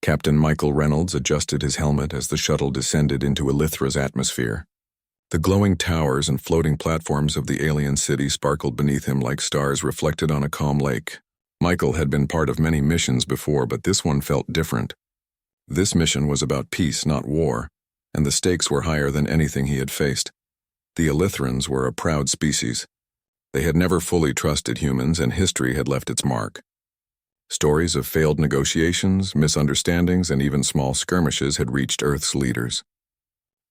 Captain Michael Reynolds adjusted his helmet as the shuttle descended into Elithra's atmosphere. The glowing towers and floating platforms of the alien city sparkled beneath him like stars reflected on a calm lake. Michael had been part of many missions before, but this one felt different. This mission was about peace, not war, and the stakes were higher than anything he had faced. The Elithrans were a proud species. They had never fully trusted humans, and history had left its mark. Stories of failed negotiations, misunderstandings, and even small skirmishes had reached Earth's leaders.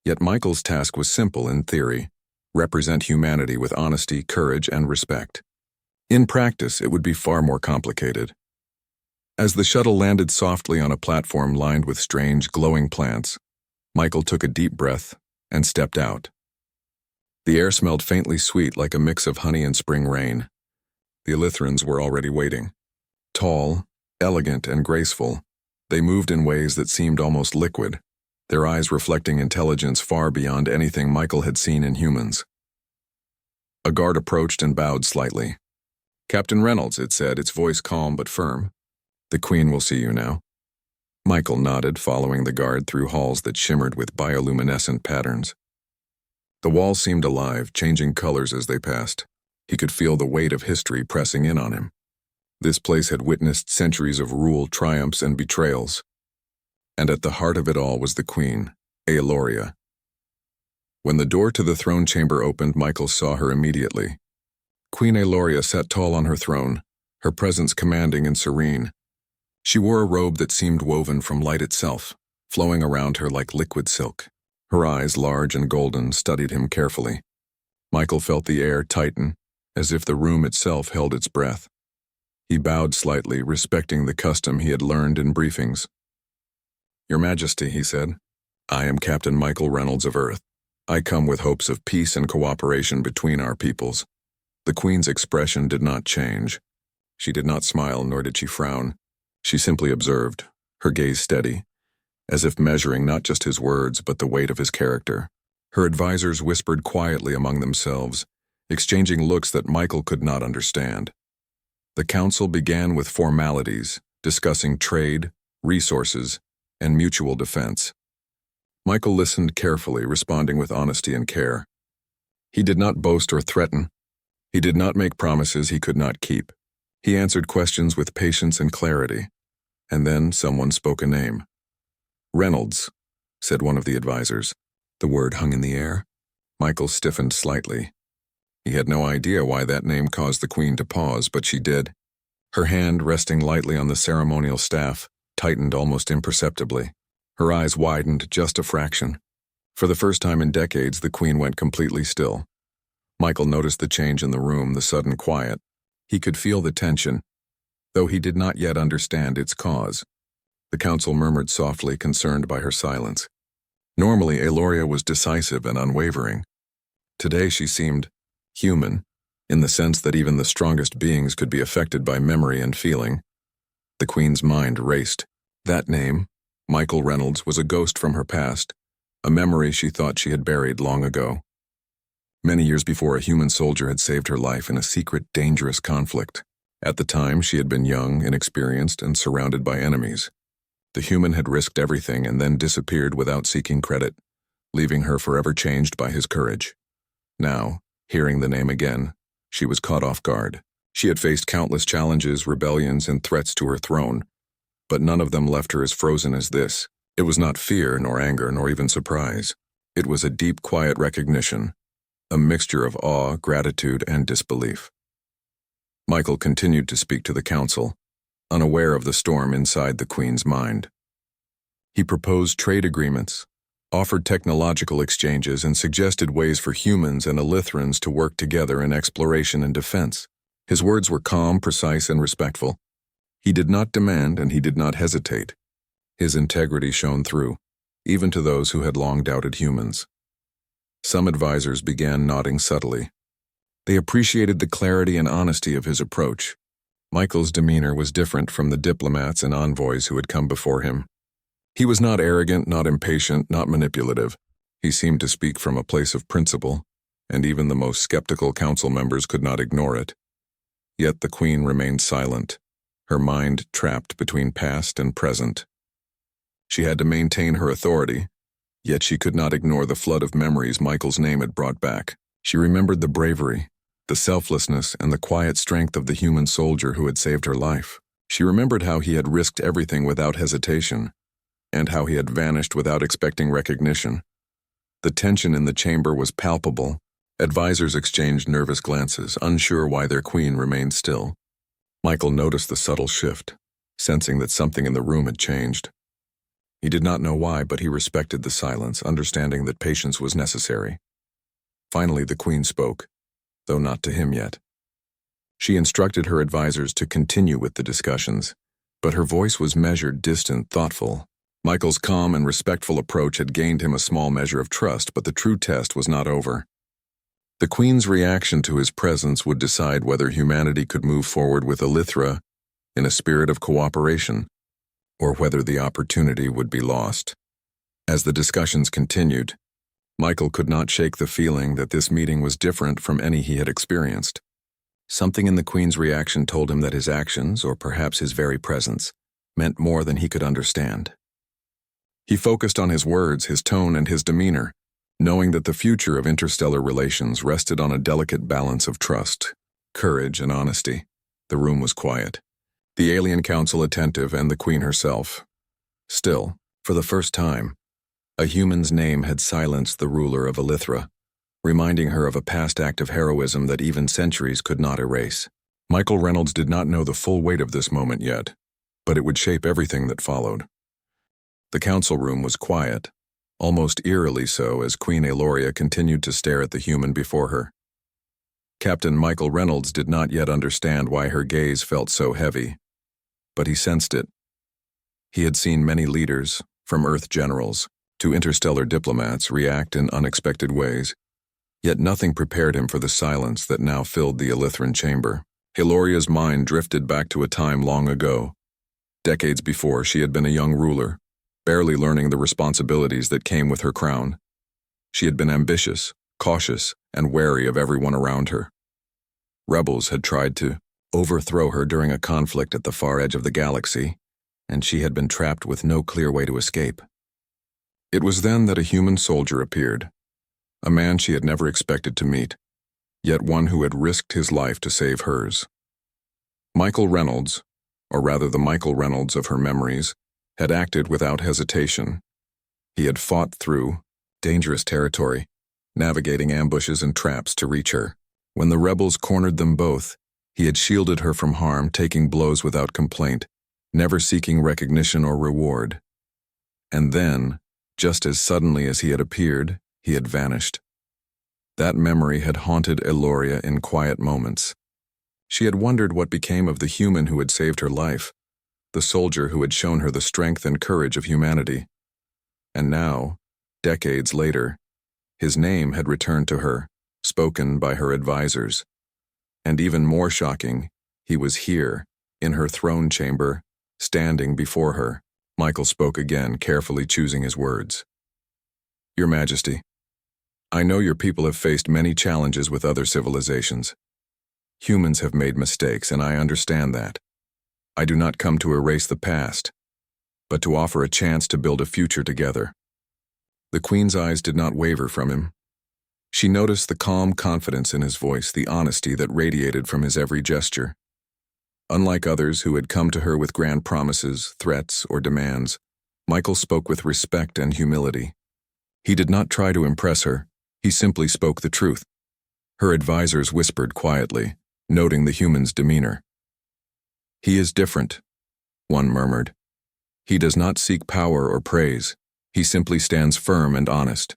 Yet Michael's task was simple in theory: represent humanity with honesty, courage, and respect. In practice, it would be far more complicated. As the shuttle landed softly on a platform lined with strange, glowing plants, Michael took a deep breath and stepped out. The air smelled faintly sweet, like a mix of honey and spring rain. The Elithrans were already waiting. Tall, elegant, and graceful, they moved in ways that seemed almost liquid, their eyes reflecting intelligence far beyond anything Michael had seen in humans. A guard approached and bowed slightly. "Captain Reynolds," it said, its voice calm but firm. "The Queen will see you now." Michael nodded, following the guard through halls that shimmered with bioluminescent patterns. The walls seemed alive, changing colors as they passed. He could feel the weight of history pressing in on him. This place had witnessed centuries of rule, triumphs, and betrayals. And at the heart of it all was the Queen, Aeloria. When the door to the throne chamber opened, Michael saw her immediately. Queen Aeloria sat tall on her throne, her presence commanding and serene. She wore a robe that seemed woven from light itself, flowing around her like liquid silk. Her eyes, large and golden, studied him carefully. Michael felt the air tighten, as if the room itself held its breath. He bowed slightly, respecting the custom he had learned in briefings. "Your Majesty," he said, "I am Captain Michael Reynolds of Earth. I come with hopes of peace and cooperation between our peoples." The Queen's expression did not change. She did not smile, nor did she frown. She simply observed, her gaze steady, as if measuring not just his words but the weight of his character. Her advisors whispered quietly among themselves, exchanging looks that Michael could not understand. The council began with formalities, discussing trade, resources, and mutual defense. Michael listened carefully, responding with honesty and care. He did not boast or threaten. He did not make promises he could not keep. He answered questions with patience and clarity. And then someone spoke a name. "Reynolds," said one of the advisors. The word hung in the air. Michael stiffened slightly. He had no idea why that name caused the Queen to pause, but she did. Her hand, resting lightly on the ceremonial staff, tightened almost imperceptibly. Her eyes widened just a fraction. For the first time in decades, the Queen went completely still. Michael noticed the change in the room, the sudden quiet. He could feel the tension, though he did not yet understand its cause. The council murmured softly, concerned by her silence. Normally, Aeloria was decisive and unwavering. Today she seemed human, in the sense that even the strongest beings could be affected by memory and feeling. The Queen's mind raced. That name, Michael Reynolds, was a ghost from her past, a memory she thought she had buried long ago. Many years before, a human soldier had saved her life in a secret, dangerous conflict. At the time, she had been young, inexperienced, and surrounded by enemies. The human had risked everything and then disappeared without seeking credit, leaving her forever changed by his courage. Now, hearing the name again, she was caught off guard. She had faced countless challenges, rebellions, and threats to her throne, but none of them left her as frozen as this. It was not fear, nor anger, nor even surprise. It was a deep, quiet recognition, a mixture of awe, gratitude, and disbelief. Michael continued to speak to the council, unaware of the storm inside the Queen's mind. He proposed trade agreements, offered technological exchanges, and suggested ways for humans and Elithrans to work together in exploration and defense. His words were calm, precise, and respectful. He did not demand, and he did not hesitate. His integrity shone through, even to those who had long doubted humans. Some advisors began nodding subtly. They appreciated the clarity and honesty of his approach. Michael's demeanor was different from the diplomats and envoys who had come before him. He was not arrogant, not impatient, not manipulative. He seemed to speak from a place of principle, and even the most skeptical council members could not ignore it. Yet the Queen remained silent, her mind trapped between past and present. She had to maintain her authority, yet she could not ignore the flood of memories Michael's name had brought back. She remembered the bravery, the selflessness, and the quiet strength of the human soldier who had saved her life. She remembered how he had risked everything without hesitation, and how he had vanished without expecting recognition. The tension in the chamber was palpable. Advisors exchanged nervous glances, unsure why their queen remained still. Michael noticed the subtle shift, sensing that something in the room had changed. He did not know why, but he respected the silence, understanding that patience was necessary. Finally, the queen spoke, though not to him yet. She instructed her advisors to continue with the discussions, but her voice was measured, distant, thoughtful. Michael's calm and respectful approach had gained him a small measure of trust, but the true test was not over. The queen's reaction to his presence would decide whether humanity could move forward with Elithra in a spirit of cooperation, or whether the opportunity would be lost. As the discussions continued, Michael could not shake the feeling that this meeting was different from any he had experienced. Something in the queen's reaction told him that his actions, or perhaps his very presence, meant more than he could understand. He focused on his words, his tone, and his demeanor, knowing that the future of interstellar relations rested on a delicate balance of trust, courage, and honesty. The room was quiet, the alien council attentive, and the queen herself. Still, for the first time, a human's name had silenced the ruler of Elithra, reminding her of a past act of heroism that even centuries could not erase. Michael Reynolds did not know the full weight of this moment yet, but it would shape everything that followed. The council room was quiet, almost eerily so, as Queen Eloria continued to stare at the human before her. Captain Michael Reynolds did not yet understand why her gaze felt so heavy, but he sensed it. He had seen many leaders, from Earth generals to interstellar diplomats, react in unexpected ways, yet nothing prepared him for the silence that now filled the Elithran chamber. Eloria's mind drifted back to a time long ago. Decades before, she had been a young ruler, barely learning the responsibilities that came with her crown. She had been ambitious, cautious, and wary of everyone around her. Rebels had tried to overthrow her during a conflict at the far edge of the galaxy, and she had been trapped with no clear way to escape. It was then that a human soldier appeared, a man she had never expected to meet, yet one who had risked his life to save hers. Michael Reynolds, or rather the Michael Reynolds of her memories, had acted without hesitation. He had fought through dangerous territory, navigating ambushes and traps to reach her. When the rebels cornered them both, he had shielded her from harm, taking blows without complaint, never seeking recognition or reward. And then, just as suddenly as he had appeared, he had vanished. That memory had haunted Eloria in quiet moments. She had wondered what became of the human who had saved her life, the soldier who had shown her the strength and courage of humanity. And now, decades later, his name had returned to her, spoken by her advisors. And even more shocking, he was here, in her throne chamber, standing before her. Michael spoke again, carefully choosing his words. Your Majesty, I know your people have faced many challenges with other civilizations. Humans have made mistakes, and I understand that. I do not come to erase the past, but to offer a chance to build a future together. The Queen's eyes did not waver from him. She noticed the calm confidence in his voice, the honesty that radiated from his every gesture. Unlike others who had come to her with grand promises, threats, or demands, Michael spoke with respect and humility. He did not try to impress her, he simply spoke the truth. Her advisors whispered quietly, noting the human's demeanor. He is different, one murmured. He does not seek power or praise, he simply stands firm and honest.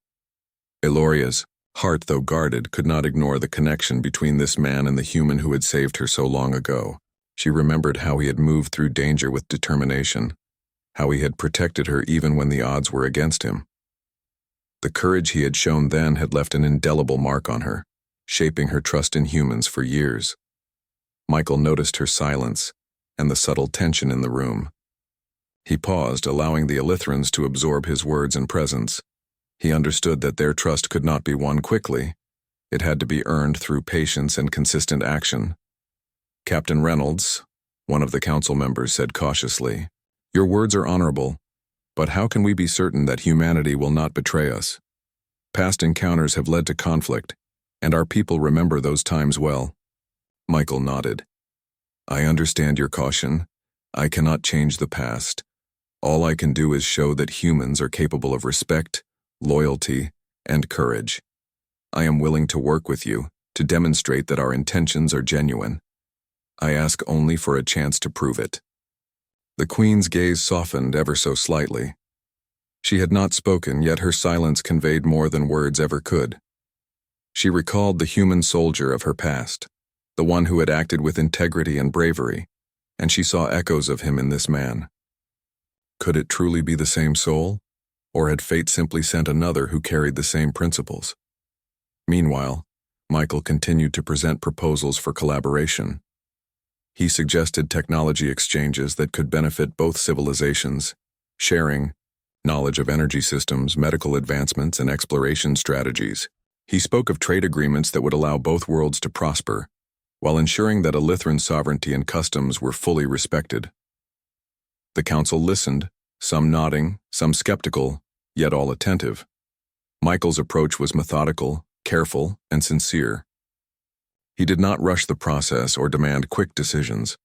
Eloria's heart, though guarded, could not ignore the connection between this man and the human who had saved her so long ago. She remembered how he had moved through danger with determination, how he had protected her even when the odds were against him. The courage he had shown then had left an indelible mark on her, shaping her trust in humans for years. Michael noticed her silence and the subtle tension in the room. He paused, allowing the Elithrans to absorb his words and presence. He understood that their trust could not be won quickly. It had to be earned through patience and consistent action. Captain Reynolds, one of the council members, said cautiously, "Your words are honorable, But how can we be certain that humanity will not betray us? Past encounters have led to conflict, and our people remember those times well. Michael nodded. I understand your caution. I cannot change the past. All I can do is show that humans are capable of respect, loyalty, and courage. I am willing to work with you to demonstrate that our intentions are genuine. I ask only for a chance to prove it. The Queen's gaze softened ever so slightly. She had not spoken, yet her silence conveyed more than words ever could. She recalled the human soldier of her past, the one who had acted with integrity and bravery, and she saw echoes of him in this man. Could it truly be the same soul, or had fate simply sent another who carried the same principles? Meanwhile, Michael continued to present proposals for collaboration. He suggested technology exchanges that could benefit both civilizations, sharing knowledge of energy systems, medical advancements, and exploration strategies. He spoke of trade agreements that would allow both worlds to prosper, while ensuring that Elithran sovereignty and customs were fully respected. The council listened, some nodding, some skeptical, yet all attentive. Michael's approach was methodical, careful, and sincere. He did not rush the process or demand quick decisions.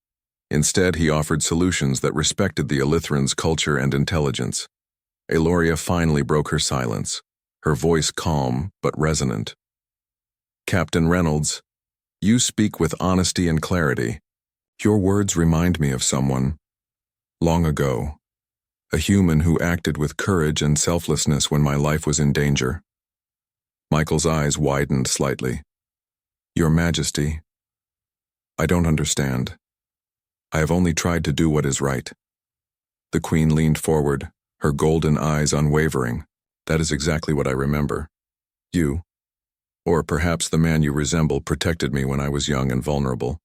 Instead, he offered solutions that respected the Elithran's culture and intelligence. Eloria finally broke her silence, her voice calm but resonant. Captain Reynolds, you speak with honesty and clarity. Your words remind me of someone, long ago, a human who acted with courage and selflessness when my life was in danger. Michael's eyes widened slightly. Your Majesty, I don't understand. I have only tried to do what is right. The Queen leaned forward, her golden eyes unwavering. That is exactly what I remember. You, or perhaps the man you resemble, protected me when I was young and vulnerable.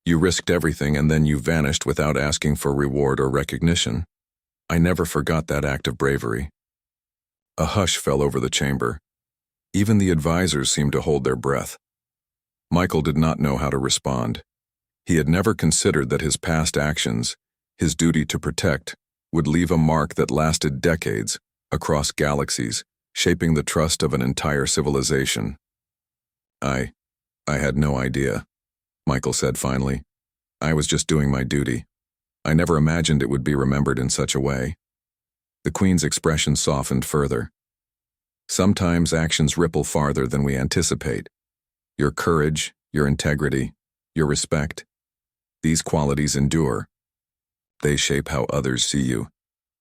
You risked everything and then you vanished without asking for reward or recognition. I never forgot that act of bravery. A hush fell over the chamber. Even the advisors seemed to hold their breath. Michael did not know how to respond. He had never considered that his past actions, his duty to protect, would leave a mark that lasted decades, across galaxies, shaping the trust of an entire civilization. I had no idea, Michael said finally. I was just doing my duty. I never imagined it would be remembered in such a way. The Queen's expression softened further. Sometimes actions ripple farther than we anticipate. Your courage, your integrity, your respect, these qualities endure. They shape how others see you,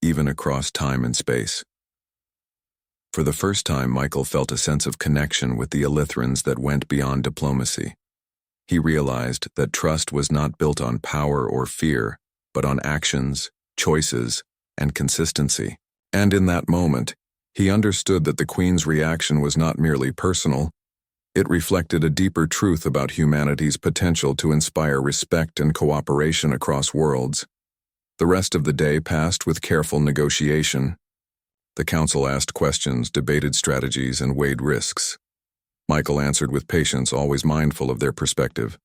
even across time and space. For the first time, Michael felt a sense of connection with the Elithrans that went beyond diplomacy. He realized that trust was not built on power or fear, but on actions, choices, and consistency. And in that moment, he understood that the Queen's reaction was not merely personal. It reflected a deeper truth about humanity's potential to inspire respect and cooperation across worlds. The rest of the day passed with careful negotiation. The council asked questions, debated strategies, and weighed risks. Michael answered with patience, always mindful of their perspective.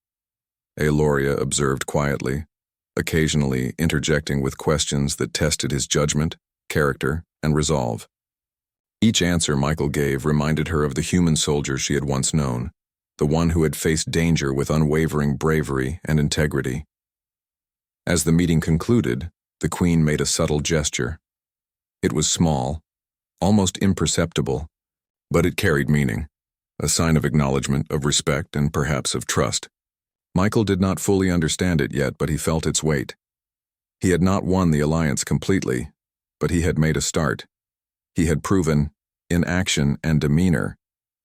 Eloria observed quietly, occasionally interjecting with questions that tested his judgment, character, and resolve. Each answer Michael gave reminded her of the human soldier she had once known, the one who had faced danger with unwavering bravery and integrity. As the meeting concluded, the Queen made a subtle gesture. It was small, almost imperceptible, but it carried meaning, a sign of acknowledgement, of respect, and perhaps of trust. Michael did not fully understand it yet, but he felt its weight. He had not won the alliance completely, but he had made a start. He had proven, in action and demeanor,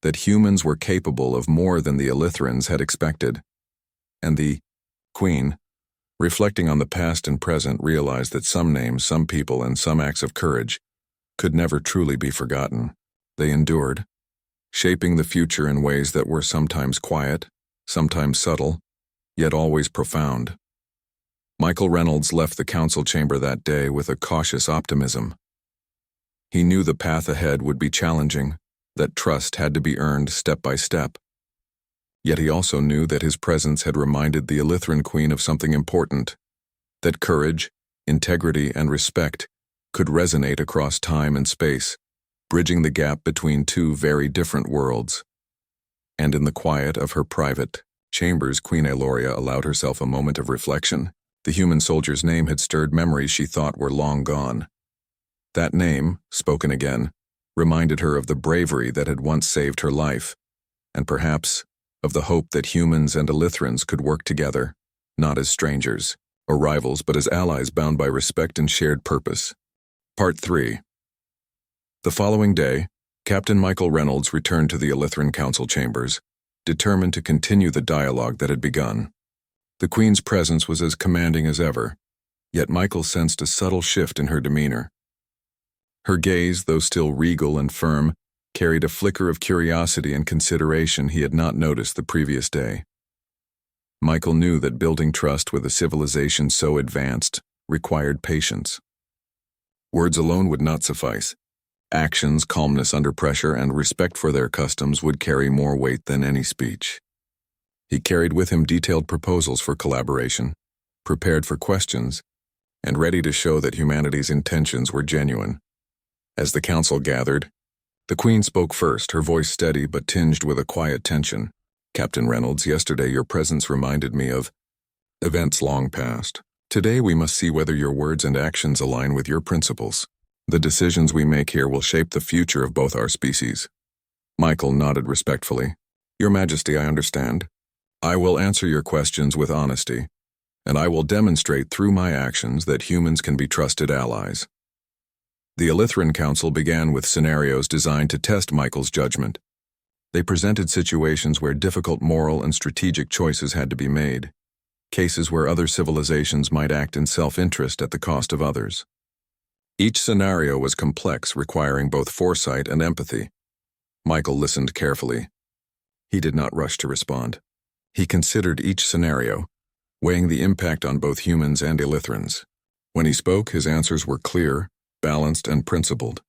that humans were capable of more than the Elithrans had expected. And the Queen, reflecting on the past and present, realized that some names, some people, and some acts of courage could never truly be forgotten. They endured, shaping the future in ways that were sometimes quiet, sometimes subtle, yet always profound. Michael Reynolds left the council chamber that day with a cautious optimism. He knew the path ahead would be challenging, that trust had to be earned step by step. Yet he also knew that his presence had reminded the Elithran Queen of something important, that courage, integrity, and respect could resonate across time and space, bridging the gap between two very different worlds. And in the quiet of her private chambers, Queen Aloria allowed herself a moment of reflection. The human soldier's name had stirred memories she thought were long gone. That name, spoken again, reminded her of the bravery that had once saved her life, and perhaps of the hope that humans and Illithrans could work together, not as strangers or rivals, but as allies bound by respect and shared purpose. Part 3. The following day, Captain Michael Reynolds returned to the Illithran Council chambers, determined to continue the dialogue that had begun. The Queen's presence was as commanding as ever, yet Michael sensed a subtle shift in her demeanor. Her gaze, though still regal and firm, carried a flicker of curiosity and consideration he had not noticed the previous day. Michael knew that building trust with a civilization so advanced required patience. Words alone would not suffice. Actions, calmness under pressure, and respect for their customs would carry more weight than any speech. He carried with him detailed proposals for collaboration, prepared for questions, and ready to show that humanity's intentions were genuine. As the council gathered, the Queen spoke first, her voice steady but tinged with a quiet tension. "Captain Reynolds, yesterday your presence reminded me of events long past. Today we must see whether your words and actions align with your principles. The decisions we make here will shape the future of both our species." Michael nodded respectfully. "Your Majesty, I understand. I will answer your questions with honesty, and I will demonstrate through my actions that humans can be trusted allies." The Illithran Council began with scenarios designed to test Michael's judgment. They presented situations where difficult moral and strategic choices had to be made, cases where other civilizations might act in self-interest at the cost of others. Each scenario was complex, requiring both foresight and empathy. Michael listened carefully. He did not rush to respond. He considered each scenario, weighing the impact on both humans and Illithrans. When he spoke, his answers were clear, balanced, and principled.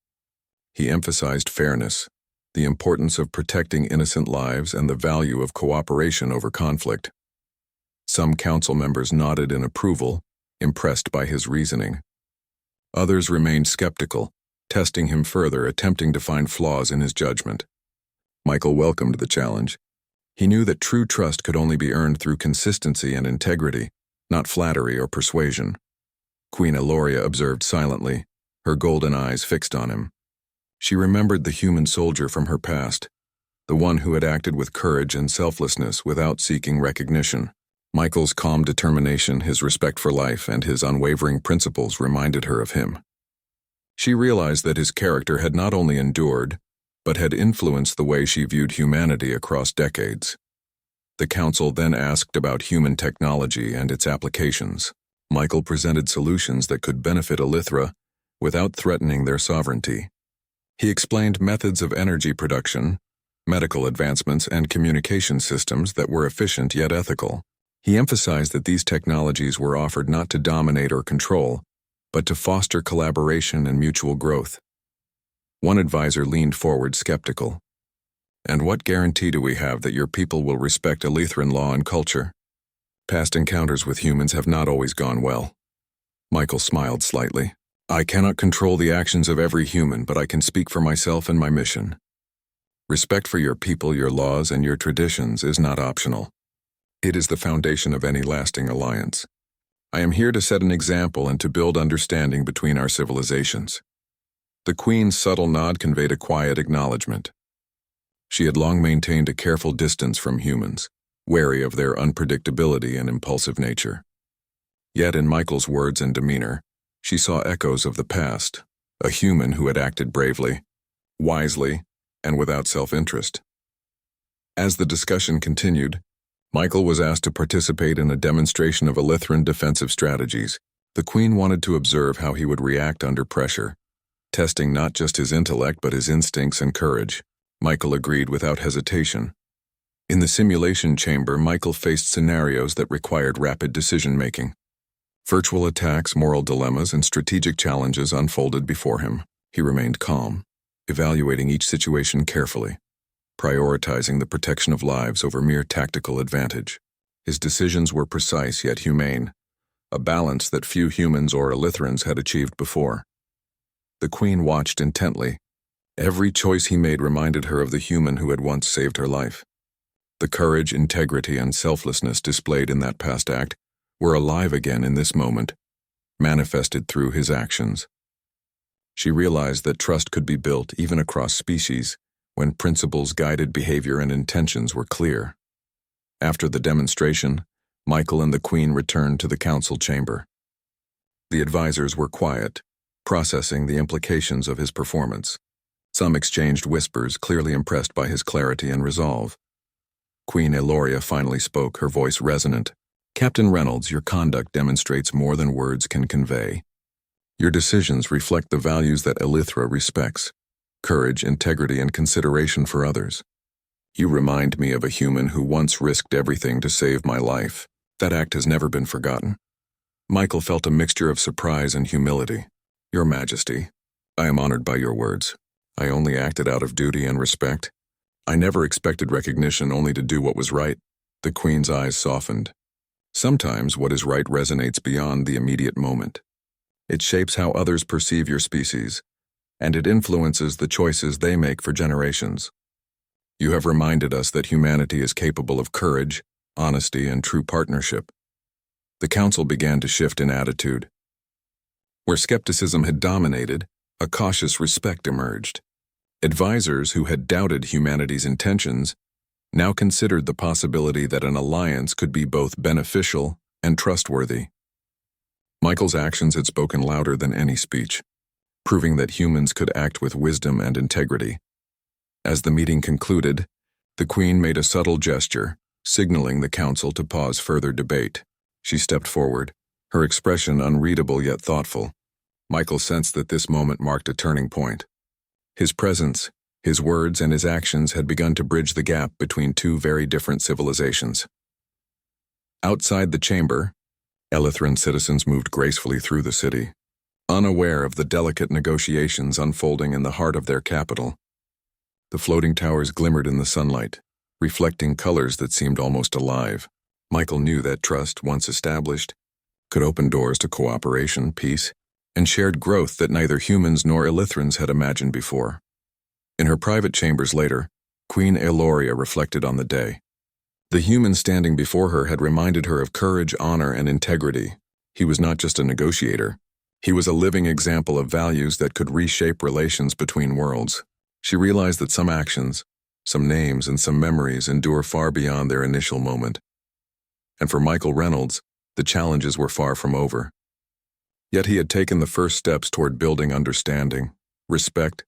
He emphasized fairness, the importance of protecting innocent lives, and the value of cooperation over conflict. Some council members nodded in approval, impressed by his reasoning. Others remained skeptical, testing him further, attempting to find flaws in his judgment. Michael welcomed the challenge. He knew that true trust could only be earned through consistency and integrity, not flattery or persuasion. Queen Aloria observed silently, her golden eyes fixed on him. She remembered the human soldier from her past, the one who had acted with courage and selflessness without seeking recognition. Michael's calm determination, his respect for life, and his unwavering principles reminded her of him. She realized that his character had not only endured, but had influenced the way she viewed humanity across decades. The council then asked about human technology and its applications. Michael presented solutions that could benefit Illithra without threatening their sovereignty. He explained methods of energy production, medical advancements, and communication systems that were efficient yet ethical. He emphasized that these technologies were offered not to dominate or control, but to foster collaboration and mutual growth. One advisor leaned forward skeptical. "And what guarantee do we have that your people will respect Illithran law and culture? Past encounters with humans have not always gone well." Michael smiled slightly. "I cannot control the actions of every human, but I can speak for myself and my mission. Respect for your people, your laws, and your traditions is not optional. It is the foundation of any lasting alliance. I am here to set an example and to build understanding between our civilizations." The Queen's subtle nod conveyed a quiet acknowledgement. She had long maintained a careful distance from humans, wary of their unpredictability and impulsive nature. Yet in Michael's words and demeanor, she saw echoes of the past, a human who had acted bravely, wisely, and without self-interest. As the discussion continued, Michael was asked to participate in a demonstration of Illithran defensive strategies. The Queen wanted to observe how he would react under pressure, testing not just his intellect but his instincts and courage. Michael agreed without hesitation. In the simulation chamber, Michael faced scenarios that required rapid decision-making. Virtual attacks, moral dilemmas, and strategic challenges unfolded before him. He remained calm, evaluating each situation carefully, prioritizing the protection of lives over mere tactical advantage. His decisions were precise yet humane, a balance that few humans or Illithrans had achieved before. The Queen watched intently. Every choice he made reminded her of the human who had once saved her life. The courage, integrity, and selflessness displayed in that past act were alive again in this moment, manifested through his actions. She realized that trust could be built even across species when principles guided behavior and intentions were clear. After the demonstration, Michael and the Queen returned to the council chamber. The advisors were quiet, processing the implications of his performance. Some exchanged whispers, clearly impressed by his clarity and resolve. Queen Eloria finally spoke, her voice resonant. "Captain Reynolds, your conduct demonstrates more than words can convey. Your decisions reflect the values that Elithra respects: courage, integrity, and consideration for others. You remind me of a human who once risked everything to save my life. That act has never been forgotten." Michael felt a mixture of surprise and humility. "Your Majesty, I am honored by your words. I only acted out of duty and respect. I never expected recognition, only to do what was right." The Queen's eyes softened. "Sometimes what is right resonates beyond the immediate moment. It shapes how others perceive your species, and it influences the choices they make for generations. You have reminded us that humanity is capable of courage, honesty, and true partnership." The council began to shift in attitude. Where skepticism had dominated, a cautious respect emerged. Advisors who had doubted humanity's intentions now considered the possibility that an alliance could be both beneficial and trustworthy. Michael's actions had spoken louder than any speech, proving that humans could act with wisdom and integrity. As the meeting concluded, the Queen made a subtle gesture, signaling the council to pause further debate. She stepped forward, her expression unreadable yet thoughtful. Michael sensed that this moment marked a turning point. His presence, his words, and his actions had begun to bridge the gap between two very different civilizations. Outside the chamber, Elithran citizens moved gracefully through the city, unaware of the delicate negotiations unfolding in the heart of their capital. The floating towers glimmered in the sunlight, reflecting colors that seemed almost alive. Michael knew that trust, once established, could open doors to cooperation, peace, and shared growth that neither humans nor Elithrans had imagined before. In her private chambers later, Queen Eloria reflected on the day. The human standing before her had reminded her of courage, honor, and integrity. He was not just a negotiator. He was a living example of values that could reshape relations between worlds. She realized that some actions, some names, and some memories endure far beyond their initial moment. And for Michael Reynolds, the challenges were far from over. Yet he had taken the first steps toward building understanding, respect,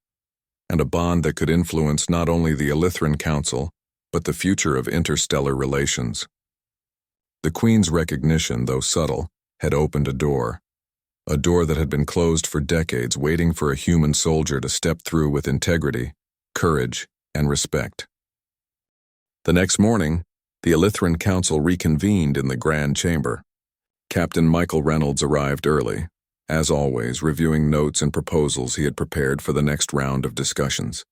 and a bond that could influence not only the Elithran Council, but the future of interstellar relations. The Queen's recognition, though subtle, had opened a door that had been closed for decades, waiting for a human soldier to step through with integrity, courage, and respect. The next morning, the Elithran Council reconvened in the Grand Chamber. Captain Michael Reynolds arrived early, as always, reviewing notes and proposals he had prepared for the next round of discussions.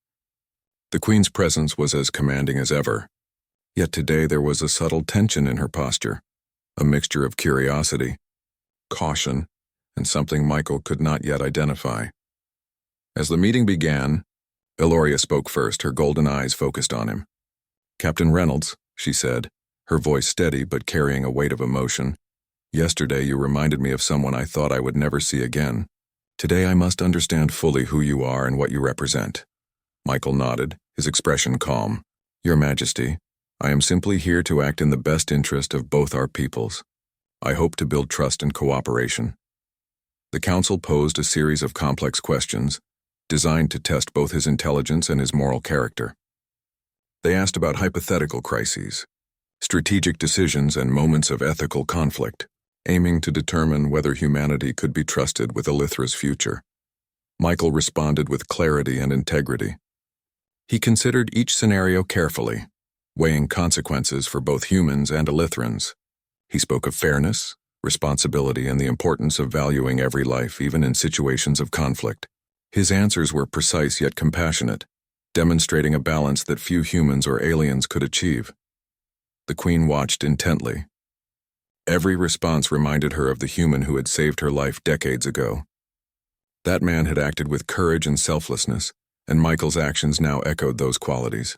The Queen's presence was as commanding as ever, yet today there was a subtle tension in her posture, a mixture of curiosity, caution, and something Michael could not yet identify. As the meeting began, Eloria spoke first, her golden eyes focused on him. "Captain Reynolds," she said, her voice steady but carrying a weight of emotion, "yesterday you reminded me of someone I thought I would never see again. Today I must understand fully who you are and what you represent." Michael nodded, his expression calm. "Your Majesty, I am simply here to act in the best interest of both our peoples. I hope to build trust and cooperation." The council posed a series of complex questions, designed to test both his intelligence and his moral character. They asked about hypothetical crises, strategic decisions, and moments of ethical conflict, aiming to determine whether humanity could be trusted with Elithra's future. Michael responded with clarity and integrity. He considered each scenario carefully, weighing consequences for both humans and Elithrans. He spoke of fairness, responsibility, and the importance of valuing every life, even in situations of conflict. His answers were precise yet compassionate, demonstrating a balance that few humans or aliens could achieve. The Queen watched intently. Every response reminded her of the human who had saved her life decades ago. That man had acted with courage and selflessness, and Michael's actions now echoed those qualities.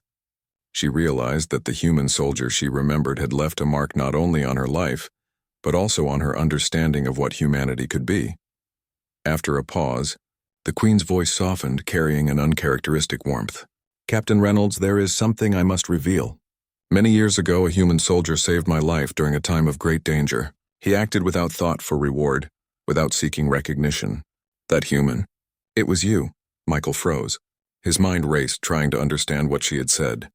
She realized that the human soldier she remembered had left a mark not only on her life, but also on her understanding of what humanity could be. After a pause, the Queen's voice softened, carrying an uncharacteristic warmth. "Captain Reynolds, there is something I must reveal. Many years ago, a human soldier saved my life during a time of great danger. He acted without thought for reward, without seeking recognition. That human, it was you." Michael froze. His mind raced, trying to understand what she had said.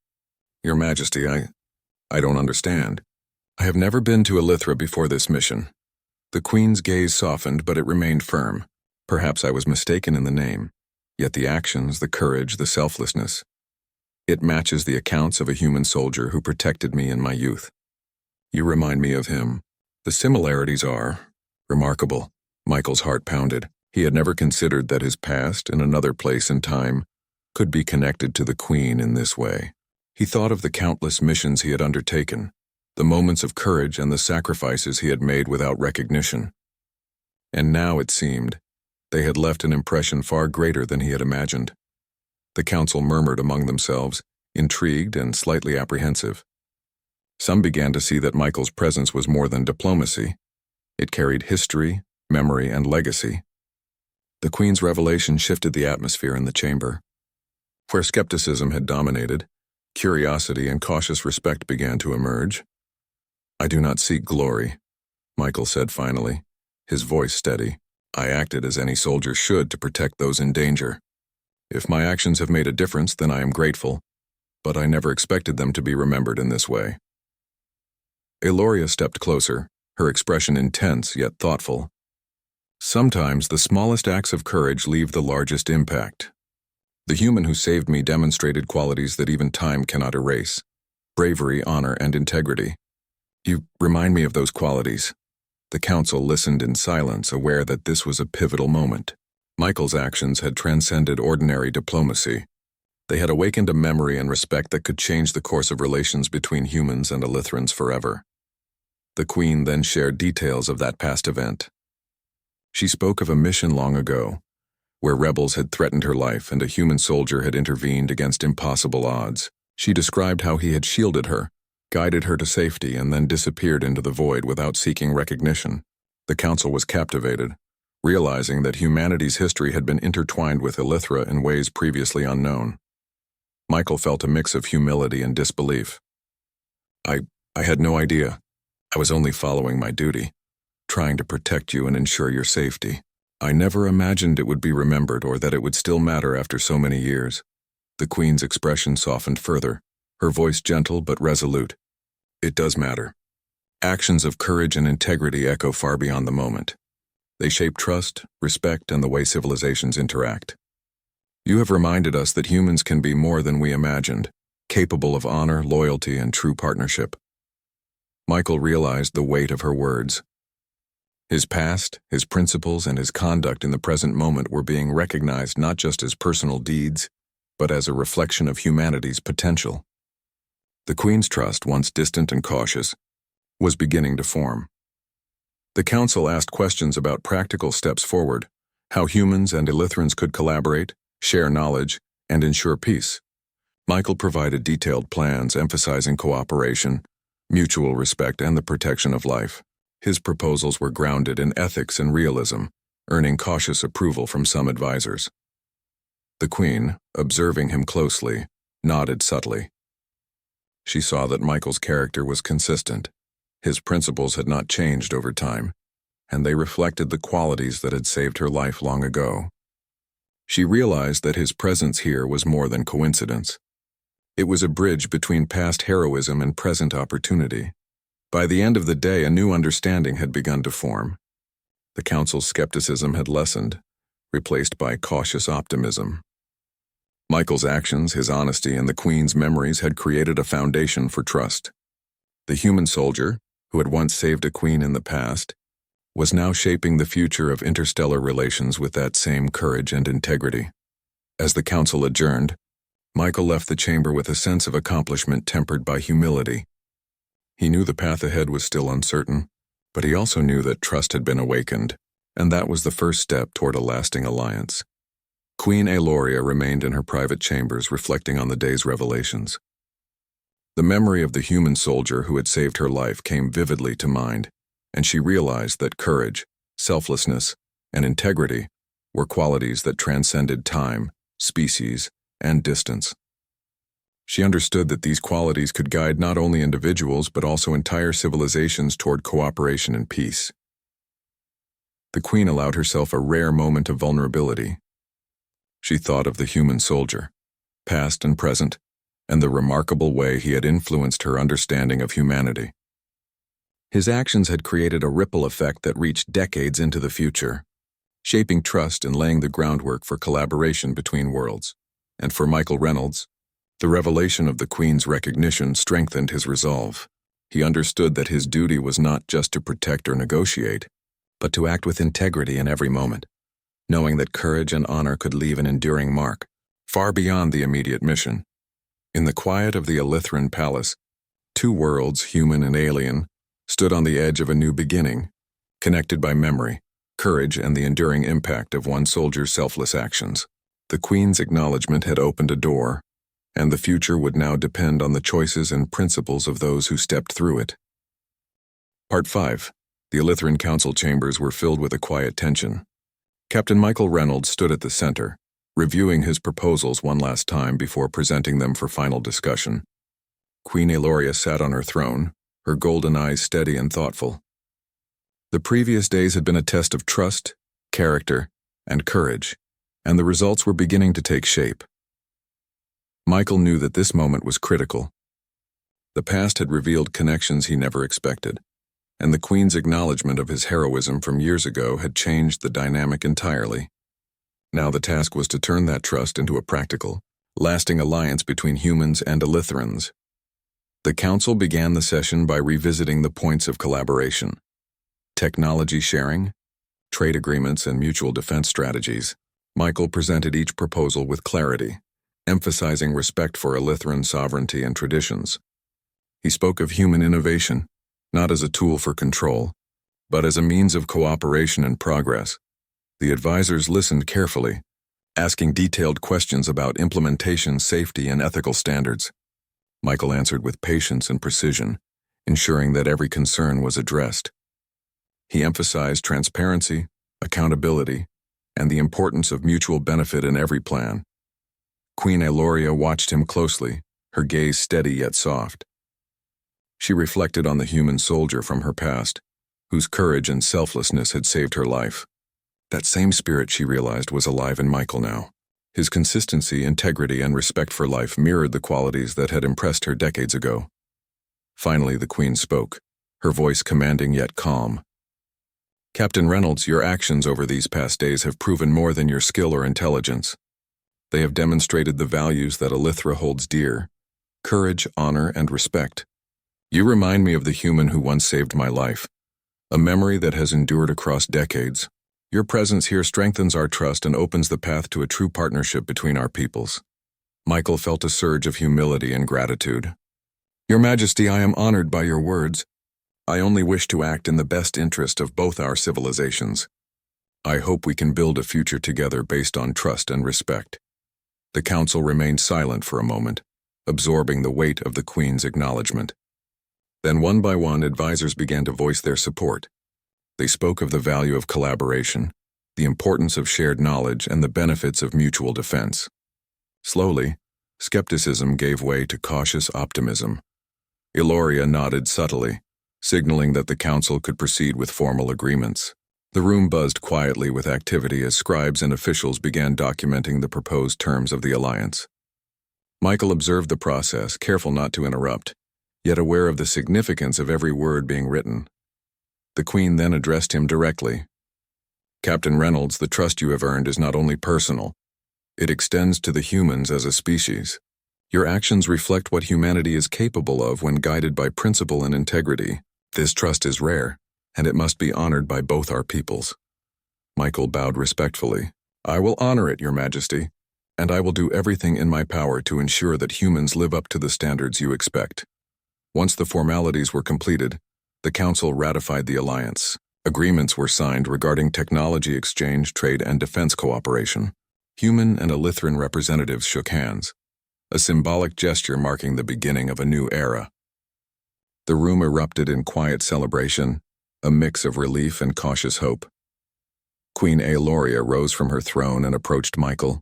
"Your Majesty, I don't understand. I have never been to Elithra before this mission." The Queen's gaze softened, but it remained firm. Perhaps I was mistaken in the name. Yet the actions, the courage, the selflessness. It matches the accounts of a human soldier who protected me in my youth. You remind me of him. The similarities are remarkable. Michael's heart pounded. He had never considered that his past, in another place and time, could be connected to the Queen in this way. He thought of the countless missions he had undertaken, the moments of courage and the sacrifices he had made without recognition. And now, it seemed, they had left an impression far greater than he had imagined. The council murmured among themselves, intrigued and slightly apprehensive. Some began to see that Michael's presence was more than diplomacy. It carried history, memory, and legacy. The Queen's revelation shifted the atmosphere in the chamber. Where skepticism had dominated, curiosity and cautious respect began to emerge. "I do not seek glory," Michael said finally, his voice steady. "I acted as any soldier should to protect those in danger. If my actions have made a difference, then I am grateful, but I never expected them to be remembered in this way." Eloria stepped closer, her expression intense yet thoughtful. "Sometimes the smallest acts of courage leave the largest impact. The human who saved me demonstrated qualities that even time cannot erase: bravery, honor, and integrity. You remind me of those qualities." The council listened in silence, aware that this was a pivotal moment. Michael's actions had transcended ordinary diplomacy. They had awakened a memory and respect that could change the course of relations between humans and Elithrans forever. The Queen then shared details of that past event. She spoke of a mission long ago, where rebels had threatened her life and a human soldier had intervened against impossible odds. She described how he had shielded her, guided her to safety, and then disappeared into the void without seeking recognition. The council was captivated, realizing that humanity's history had been intertwined with Elithra in ways previously unknown. Michael felt a mix of humility and disbelief. I had no idea. I was only following my duty, trying to protect you and ensure your safety. I never imagined it would be remembered or that it would still matter after so many years." The Queen's expression softened further, her voice gentle but resolute. "It does matter. Actions of courage and integrity echo far beyond the moment. They shape trust, respect, and the way civilizations interact. You have reminded us that humans can be more than we imagined, capable of honor, loyalty, and true partnership." Michael realized the weight of her words. His past, his principles, and his conduct in the present moment were being recognized not just as personal deeds, but as a reflection of humanity's potential. The Queen's trust, once distant and cautious, was beginning to form. The council asked questions about practical steps forward, how humans and Elithrans could collaborate, share knowledge, and ensure peace. Michael provided detailed plans emphasizing cooperation, mutual respect, and the protection of life. His proposals were grounded in ethics and realism, earning cautious approval from some advisors. The Queen, observing him closely, nodded subtly. She saw that Michael's character was consistent. His principles had not changed over time, and they reflected the qualities that had saved her life long ago. She realized that his presence here was more than coincidence. It was a bridge between past heroism and present opportunity. By the end of the day, a new understanding had begun to form. The council's skepticism had lessened, replaced by cautious optimism. Michael's actions, his honesty, and the Queen's memories had created a foundation for trust. The human soldier, who had once saved a queen in the past, was now shaping the future of interstellar relations with that same courage and integrity. As the council adjourned, Michael left the chamber with a sense of accomplishment tempered by humility. He knew the path ahead was still uncertain, but he also knew that trust had been awakened, and that was the first step toward a lasting alliance. Queen Aloria remained in her private chambers reflecting on the day's revelations. The memory of the human soldier who had saved her life came vividly to mind, and she realized that courage, selflessness, and integrity were qualities that transcended time, species, and distance. She understood that these qualities could guide not only individuals but also entire civilizations toward cooperation and peace. The Queen allowed herself a rare moment of vulnerability. She thought of the human soldier, past and present, and the remarkable way he had influenced her understanding of humanity. His actions had created a ripple effect that reached decades into the future, shaping trust and laying the groundwork for collaboration between worlds. And for Michael Reynolds, the revelation of the Queen's recognition strengthened his resolve. He understood that his duty was not just to protect or negotiate, but to act with integrity in every moment, knowing that courage and honor could leave an enduring mark, far beyond the immediate mission. In the quiet of the Elithran Palace, two worlds, human and alien, stood on the edge of a new beginning, connected by memory, courage, and the enduring impact of one soldier's selfless actions. The Queen's acknowledgement had opened a door, and the future would now depend on the choices and principles of those who stepped through it. Part 5. The Elithran Council chambers were filled with a quiet tension. Captain Michael Reynolds stood at the center, reviewing his proposals one last time before presenting them for final discussion. Queen Aloria sat on her throne, her golden eyes steady and thoughtful. The previous days had been a test of trust, character, and courage, and the results were beginning to take shape. Michael knew that this moment was critical. The past had revealed connections he never expected, and the Queen's acknowledgement of his heroism from years ago had changed the dynamic entirely. Now the task was to turn that trust into a practical, lasting alliance between humans and Elithrans. The Council began the session by revisiting the points of collaboration: technology sharing, trade agreements, and mutual defense strategies. Michael presented each proposal with clarity, emphasizing respect for Elithran sovereignty and traditions. He spoke of human innovation, not as a tool for control, but as a means of cooperation and progress. The advisors listened carefully, asking detailed questions about implementation, safety, and ethical standards. Michael answered with patience and precision, ensuring that every concern was addressed. He emphasized transparency, accountability, and the importance of mutual benefit in every plan. Queen Aloria watched him closely, her gaze steady yet soft. She reflected on the human soldier from her past, whose courage and selflessness had saved her life. That same spirit, she realized, was alive in Michael now. His consistency, integrity, and respect for life mirrored the qualities that had impressed her decades ago. Finally, the Queen spoke, her voice commanding yet calm. "Captain Reynolds, your actions over these past days have proven more than your skill or intelligence. They have demonstrated the values that Elithra holds dear: courage, honor, and respect. You remind me of the human who once saved my life, a memory that has endured across decades. Your presence here strengthens our trust and opens the path to a true partnership between our peoples." Michael felt a surge of humility and gratitude. "Your Majesty, I am honored by your words. I only wish to act in the best interest of both our civilizations. I hope we can build a future together based on trust and respect." The Council remained silent for a moment, absorbing the weight of the Queen's acknowledgement. Then one by one, advisors began to voice their support. They spoke of the value of collaboration, the importance of shared knowledge, and the benefits of mutual defense. Slowly, skepticism gave way to cautious optimism. Aloria nodded subtly, signaling that the Council could proceed with formal agreements. The room buzzed quietly with activity as scribes and officials began documenting the proposed terms of the alliance. Michael observed the process, careful not to interrupt, yet aware of the significance of every word being written. The Queen then addressed him directly. "Captain Reynolds, the trust you have earned is not only personal. It extends to the humans as a species. Your actions reflect what humanity is capable of when guided by principle and integrity. This trust is rare, and it must be honored by both our peoples." Michael bowed respectfully. "I will honor it, Your Majesty, and I will do everything in my power to ensure that humans live up to the standards you expect." Once the formalities were completed, the Council ratified the alliance. Agreements were signed regarding technology exchange, trade, and defense cooperation. Human and Elithran representatives shook hands, a symbolic gesture marking the beginning of a new era. The room erupted in quiet celebration, a mix of relief and cautious hope. Queen Aloria rose from her throne and approached Michael.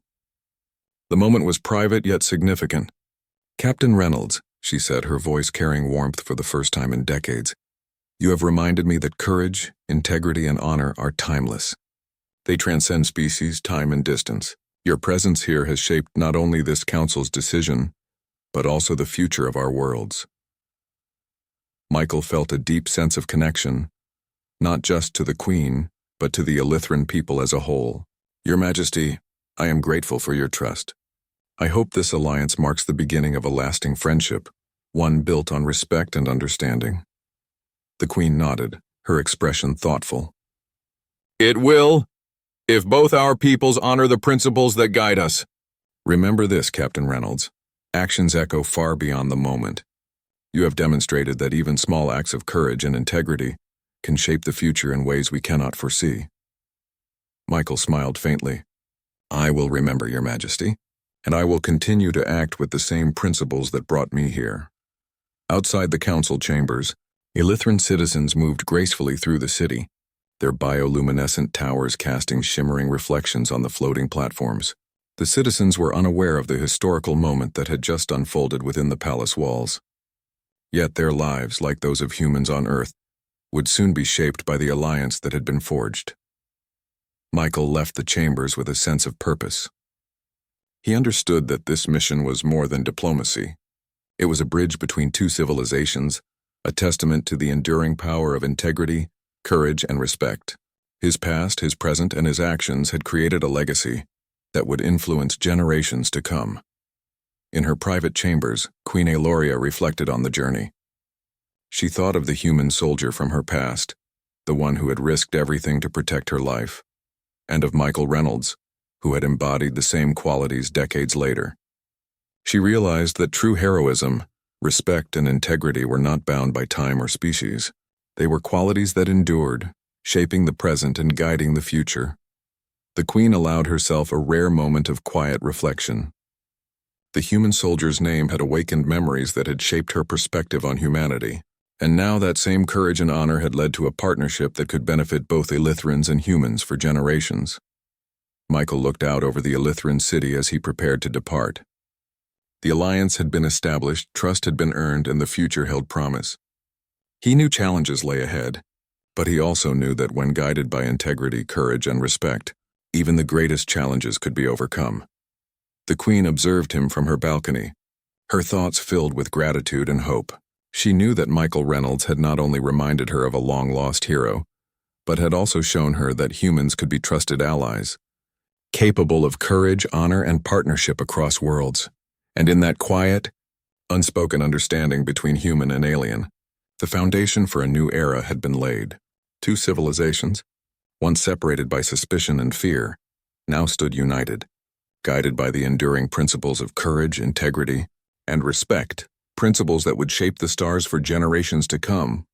The moment was private yet significant. "Captain Reynolds," she said, her voice carrying warmth for the first time in decades, "you have reminded me that courage, integrity, and honor are timeless. They transcend species, time, and distance. Your presence here has shaped not only this council's decision, but also the future of our worlds." Michael felt a deep sense of connection, not just to the Queen, but to the Elithran people as a whole. "Your Majesty, I am grateful for your trust. I hope this alliance marks the beginning of a lasting friendship, one built on respect and understanding." The Queen nodded, her expression thoughtful. "It will, if both our peoples honor the principles that guide us." "Remember this, Captain Reynolds. Actions echo far beyond the moment. You have demonstrated that even small acts of courage and integrity can shape the future in ways we cannot foresee." Michael smiled faintly. "I will remember, Your Majesty, and I will continue to act with the same principles that brought me here." Outside the council chambers, Elithran citizens moved gracefully through the city, their bioluminescent towers casting shimmering reflections on the floating platforms. The citizens were unaware of the historical moment that had just unfolded within the palace walls. Yet their lives, like those of humans on Earth, would soon be shaped by the alliance that had been forged. Michael left the chambers with a sense of purpose. He understood that this mission was more than diplomacy. It was a bridge between two civilizations, a testament to the enduring power of integrity, courage, and respect. His past, his present, and his actions had created a legacy that would influence generations to come. In her private chambers, Queen Aloria reflected on the journey. She thought of the human soldier from her past, the one who had risked everything to protect her life, and of Michael Reynolds, who had embodied the same qualities decades later. She realized that true heroism, respect, and integrity were not bound by time or species. They were qualities that endured, shaping the present and guiding the future. The Queen allowed herself a rare moment of quiet reflection. The human soldier's name had awakened memories that had shaped her perspective on humanity, and now that same courage and honor had led to a partnership that could benefit both Elithrans and humans for generations. Michael looked out over the Elithran city as he prepared to depart. The alliance had been established, trust had been earned, and the future held promise. He knew challenges lay ahead, but he also knew that when guided by integrity, courage, and respect, even the greatest challenges could be overcome. The Queen observed him from her balcony, her thoughts filled with gratitude and hope. She knew that Michael Reynolds had not only reminded her of a long-lost hero, but had also shown her that humans could be trusted allies, capable of courage, honor, and partnership across worlds. And in that quiet, unspoken understanding between human and alien, the foundation for a new era had been laid. Two civilizations, once separated by suspicion and fear, now stood united, guided by the enduring principles of courage, integrity, and respect, principles that would shape the stars for generations to come.